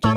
A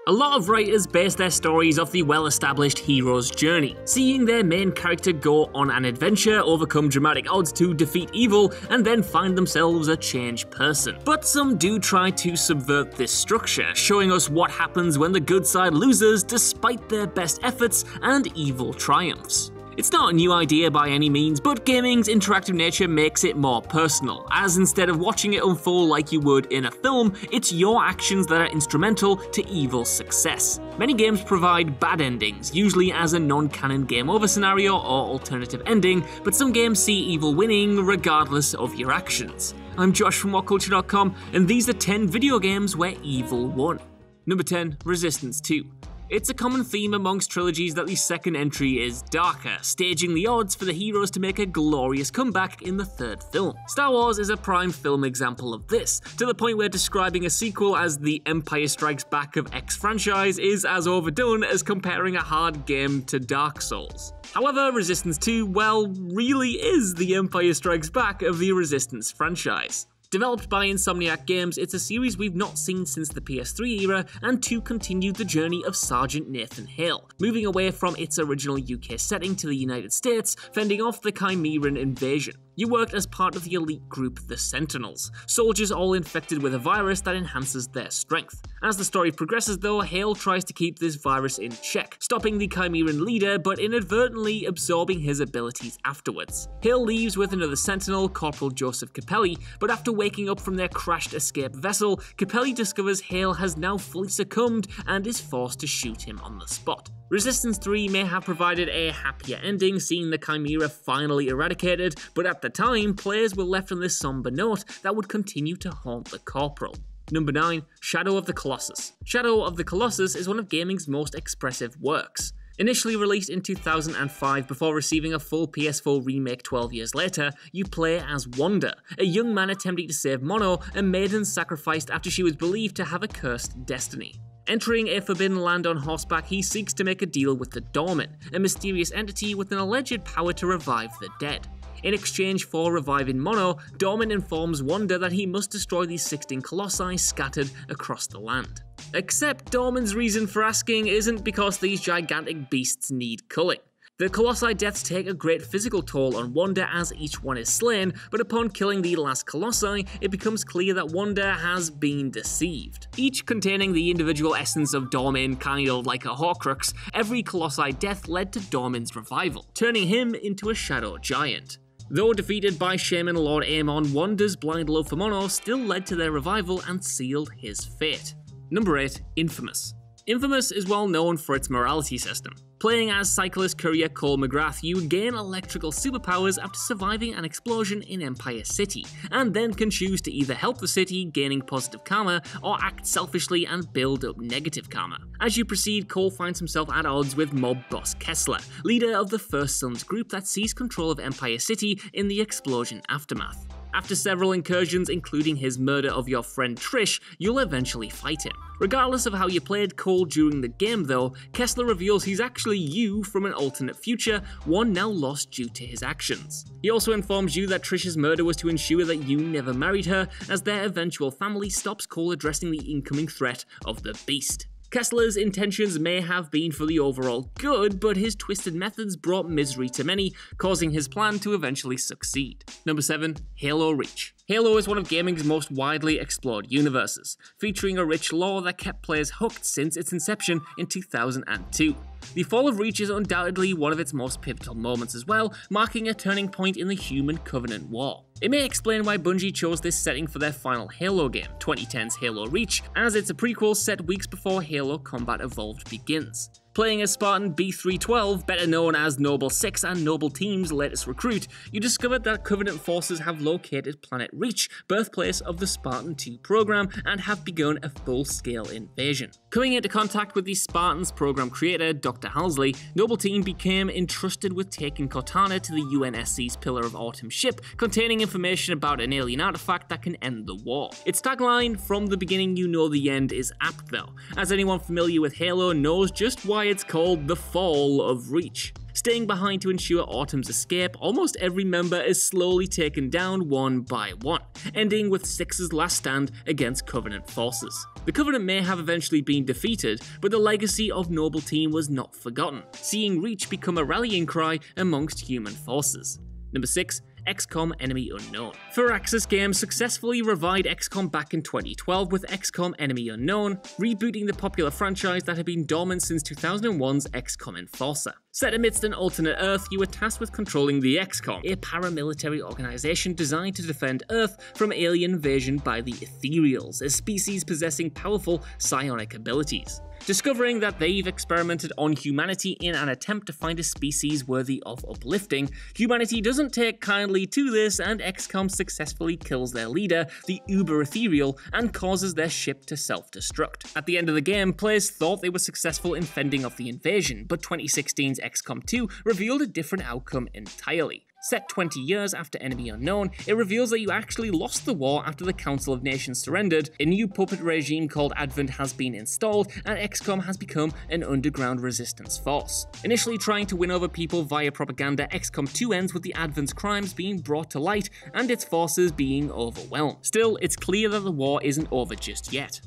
lot of writers base their stories off the well-established hero's journey, seeing their main character go on an adventure, overcome dramatic odds to defeat evil, and then find themselves a changed person. But some do try to subvert this structure, showing us what happens when the good side loses despite their best efforts and evil triumphs. It's not a new idea by any means, but gaming's interactive nature makes it more personal, as instead of watching it unfold like you would in a film, it's your actions that are instrumental to evil's success. Many games provide bad endings, usually as a non-canon game over scenario or alternative ending, but some games see evil winning regardless of your actions. I'm Josh from WhatCulture.com, and these are 10 video games where evil won. Number 10, Resistance 2. It's a common theme amongst trilogies that the second entry is darker, staging the odds for the heroes to make a glorious comeback in the third film. Star Wars is a prime film example of this, to the point where describing a sequel as the Empire Strikes Back of X franchise is as overdone as comparing a hard game to Dark Souls. However, Resistance 2, well, really is the Empire Strikes Back of the Resistance franchise. Developed by Insomniac Games, it's a series we've not seen since the PS3 era, and 2 continued the journey of Sergeant Nathan Hale, moving away from its original UK setting to the United States, fending off the Chimeran invasion. You worked as part of the elite group, the Sentinels, soldiers all infected with a virus that enhances their strength. As the story progresses though, Hale tries to keep this virus in check, stopping the Chimeran leader but inadvertently absorbing his abilities afterwards. Hale leaves with another Sentinel, Corporal Joseph Capelli, but after waking up from their crashed escape vessel, Capelli discovers Hale has now fully succumbed and is forced to shoot him on the spot. Resistance 3 may have provided a happier ending, seeing the Chimera finally eradicated, but at the time, players were left on this somber note that would continue to haunt the Corporal. Number 9, Shadow of the Colossus. Shadow of the Colossus is one of gaming's most expressive works. Initially released in 2005 before receiving a full PS4 remake 12 years later, you play as Wanda, a young man attempting to save Mono, a maiden sacrificed after she was believed to have a cursed destiny. Entering a forbidden land on horseback, he seeks to make a deal with the Dormin, a mysterious entity with an alleged power to revive the dead. In exchange for reviving Mono, Dormin informs Wanda that he must destroy these 16 colossi scattered across the land. Except Dormin's reason for asking isn't because these gigantic beasts need culling. The colossi deaths take a great physical toll on Wanda as each one is slain, but upon killing the last colossi, it becomes clear that Wanda has been deceived. Each containing the individual essence of Dormin, kind of like a Horcrux, every colossi death led to Dormin's revival, turning him into a shadow giant. Though defeated by Shaman Lord Amon, Wanda's blind love for Mono still led to their revival and sealed his fate. Number 8, Infamous. Infamous is well known for its morality system. Playing as cyclist courier Cole McGrath, you gain electrical superpowers after surviving an explosion in Empire City, and then can choose to either help the city, gaining positive karma, or act selfishly and build up negative karma. As you proceed, Cole finds himself at odds with mob boss Kessler, leader of the First Sons group that seized control of Empire City in the explosion aftermath. After several incursions, including his murder of your friend Trish, you'll eventually fight him. Regardless of how you played Cole during the game though, Kessler reveals he's actually you from an alternate future, one now lost due to his actions. He also informs you that Trish's murder was to ensure that you never married her, as their eventual family stops Cole addressing the incoming threat of the Beast. Kessler's intentions may have been for the overall good, but his twisted methods brought misery to many, causing his plan to eventually succeed. Number 7, Halo Reach. Halo is one of gaming's most widely explored universes, featuring a rich lore that kept players hooked since its inception in 2002. The fall of Reach is undoubtedly one of its most pivotal moments as well, marking a turning point in the Human Covenant War. It may explain why Bungie chose this setting for their final Halo game, 2010's Halo Reach, as it's a prequel set weeks before Halo Combat Evolved begins. Playing as Spartan B312, better known as Noble 6 and Noble Team's latest recruit, you discovered that Covenant forces have located Planet Reach, birthplace of the Spartan 2 program, and have begun a full-scale invasion. Coming into contact with the Spartans program creator, Dr. Halsley, Noble Team became entrusted with taking Cortana to the UNSC's Pillar of Autumn ship, containing information about an alien artifact that can end the war. Its tagline, "From the beginning you know the end," is apt though, as anyone familiar with Halo knows just why it's called the Fall of Reach. Staying behind to ensure Autumn's escape, almost every member is slowly taken down one by one, ending with Six's last stand against Covenant forces. The Covenant may have eventually been defeated, but the legacy of Noble Team was not forgotten, seeing Reach become a rallying cry amongst human forces. Number 6. XCOM Enemy Unknown. Firaxis Games successfully revived XCOM back in 2012 with XCOM Enemy Unknown, rebooting the popular franchise that had been dormant since 2001's XCOM Enforcer. Set amidst an alternate Earth, you were tasked with controlling the XCOM, a paramilitary organization designed to defend Earth from alien invasion by the Ethereals, a species possessing powerful psionic abilities. Discovering that they've experimented on humanity in an attempt to find a species worthy of uplifting, humanity doesn't take kindly to this, and XCOM successfully kills their leader, the Uber Ethereal, and causes their ship to self-destruct. At the end of the game, players thought they were successful in fending off the invasion, but 2016's XCOM 2 revealed a different outcome entirely. Set 20 years after Enemy Unknown, it reveals that you actually lost the war after the Council of Nations surrendered, a new puppet regime called Advent has been installed, and XCOM has become an underground resistance force. Initially trying to win over people via propaganda, XCOM 2 ends with the Advent's crimes being brought to light and its forces being overwhelmed. Still, it's clear that the war isn't over just yet.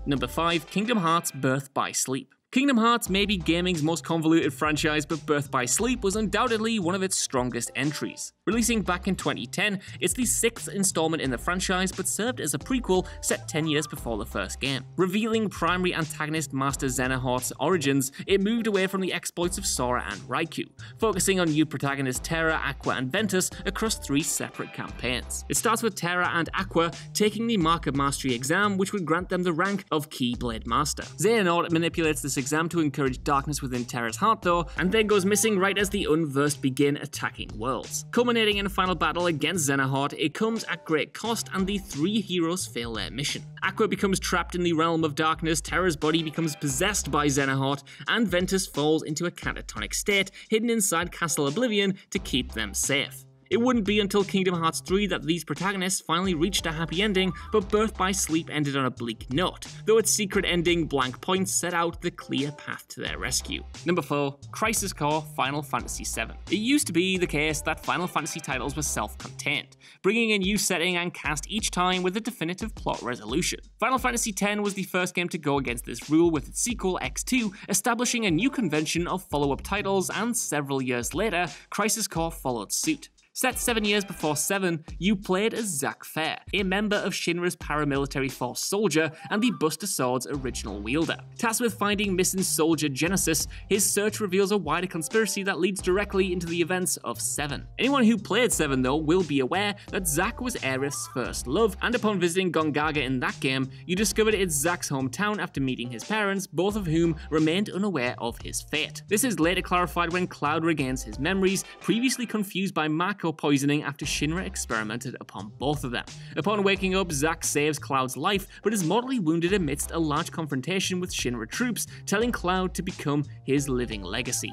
Number 5. Kingdom Hearts Birth by Sleep. Kingdom Hearts may be gaming's most convoluted franchise, but Birth by Sleep was undoubtedly one of its strongest entries. Releasing back in 2010, it's the 6th installment in the franchise, but served as a prequel set 10 years before the first game. Revealing primary antagonist Master Xenoheart's origins, it moved away from the exploits of Sora and Raikou, focusing on new protagonists Terra, Aqua, and Ventus across 3 separate campaigns. It starts with Terra and Aqua taking the Mark of Mastery exam, which would grant them the rank of Keyblade Master. Xehanort manipulates this exam to encourage darkness within Terra's heart though, and then goes missing right as the Unversed begin attacking worlds. Culminating in a final battle against Xenoheart, it comes at great cost and the 3 heroes fail their mission. Aqua becomes trapped in the realm of darkness, Terra's body becomes possessed by Xenoheart, and Ventus falls into a catatonic state, hidden inside Castle Oblivion to keep them safe. It wouldn't be until Kingdom Hearts 3 that these protagonists finally reached a happy ending, but Birth by Sleep ended on a bleak note, though its secret ending, Blank Points, set out the clear path to their rescue. Number 4. Crisis Core Final Fantasy VII. It used to be the case that Final Fantasy titles were self-contained, bringing a new setting and cast each time with a definitive plot resolution. Final Fantasy X was the first game to go against this rule with its sequel, X2, establishing a new convention of follow-up titles, and several years later, Crisis Core followed suit. Set 7 years before 7, you played as Zack Fair, a member of Shinra's paramilitary force Soldier and the Buster Sword's original wielder. Tasked with finding missing Soldier Genesis, his search reveals a wider conspiracy that leads directly into the events of 7. Anyone who played 7 though will be aware that Zack was Aerith's first love, and upon visiting Gongaga in that game, you discovered it's Zack's hometown after meeting his parents, both of whom remained unaware of his fate. This is later clarified when Cloud regains his memories, previously confused by Mako poisoning after Shinra experimented upon both of them. Upon waking up, Zack saves Cloud's life, but is mortally wounded amidst a large confrontation with Shinra troops, telling Cloud to become his living legacy.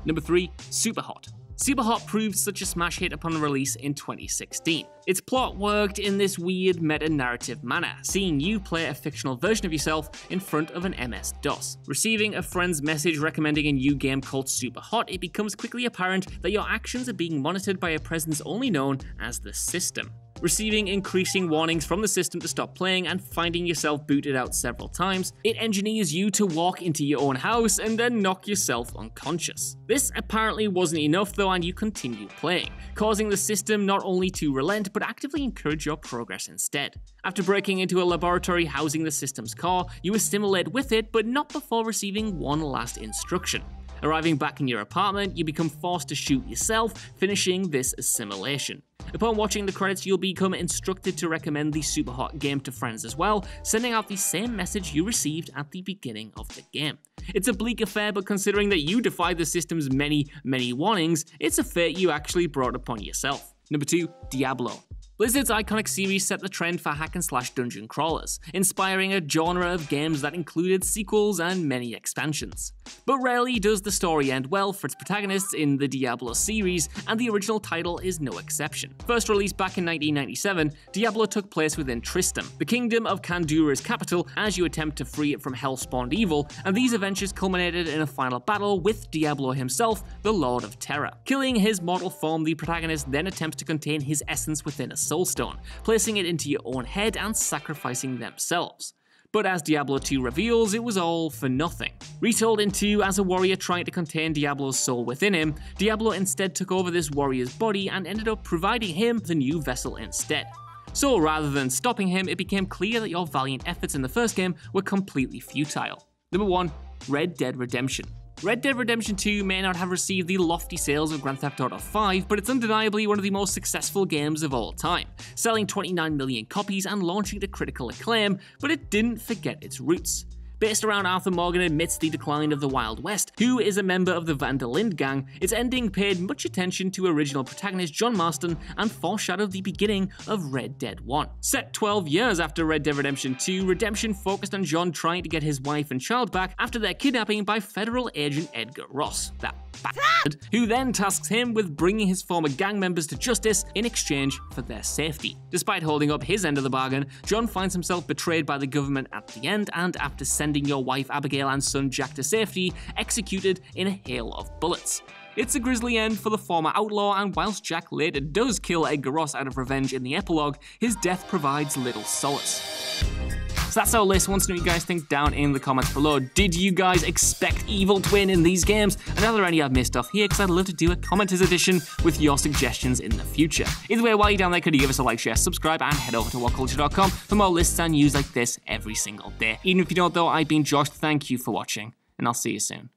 Number 3. Superhot. Superhot proved such a smash hit upon release in 2016. Its plot worked in this weird meta-narrative manner, seeing you play a fictional version of yourself in front of an MS-DOS. Receiving a friend's message recommending a new game called Superhot, it becomes quickly apparent that your actions are being monitored by a presence only known as the System. Receiving increasing warnings from the system to stop playing and finding yourself booted out several times, it engineers you to walk into your own house and then knock yourself unconscious. This apparently wasn't enough though, and you continued playing, causing the system not only to relent but actively encourage your progress instead. After breaking into a laboratory housing the system's core, you assimilate with it, but not before receiving one last instruction. Arriving back in your apartment, you become forced to shoot yourself, finishing this assimilation. Upon watching the credits, you'll become instructed to recommend the Superhot game to friends as well, sending out the same message you received at the beginning of the game. It's a bleak affair, but considering that you defied the system's many warnings, it's a fate you actually brought upon yourself. Number 2. Diablo. Blizzard's iconic series set the trend for hack-and-slash dungeon crawlers, inspiring a genre of games that included sequels and many expansions. But rarely does the story end well for its protagonists in the Diablo series, and the original title is no exception. First released back in 1997, Diablo took place within Tristam, the kingdom of Kandura's capital, as you attempt to free it from hell-spawned evil, and these adventures culminated in a final battle with Diablo himself, the Lord of Terror. Killing his mortal form, the protagonist then attempts to contain his essence within a soulstone, placing it into your own head and sacrificing themselves. But as Diablo 2 reveals, it was all for nothing. Retold in 2 as a warrior trying to contain Diablo's soul within him, Diablo instead took over this warrior's body and ended up providing him the new vessel instead. So rather than stopping him, it became clear that your valiant efforts in the first game were completely futile. Number 1. Red Dead Redemption. Red Dead Redemption 2 may not have received the lofty sales of Grand Theft Auto 5, but it's undeniably one of the most successful games of all time, selling 29 million copies and launching to critical acclaim, but it didn't forget its roots. Based around Arthur Morgan amidst the decline of the Wild West, who is a member of the Van der Linde gang, its ending paid much attention to original protagonist John Marston and foreshadowed the beginning of Red Dead 1. Set 12 years after Red Dead Redemption 2, Redemption focused on John trying to get his wife and child back after their kidnapping by federal agent Edgar Ross, that bastard, who then tasks him with bringing his former gang members to justice in exchange for their safety. Despite holding up his end of the bargain, John finds himself betrayed by the government at the end, and after sending your wife Abigail and son Jack to safety, executed in a hail of bullets. It's a grisly end for the former outlaw, and whilst Jack later does kill Edgar Ross out of revenge in the epilogue, his death provides little solace. So that's our list. Want to know what you guys think down in the comments below. Did you guys expect evil to win in these games? And are there any I've missed off here? Because I'd love to do a commenters edition with your suggestions in the future. Either way, while you're down there, could you give us a like, share, subscribe, and head over to WhatCulture.com for more lists and news like this every single day. Even if you don't though, I've been Josh. Thank you for watching, and I'll see you soon.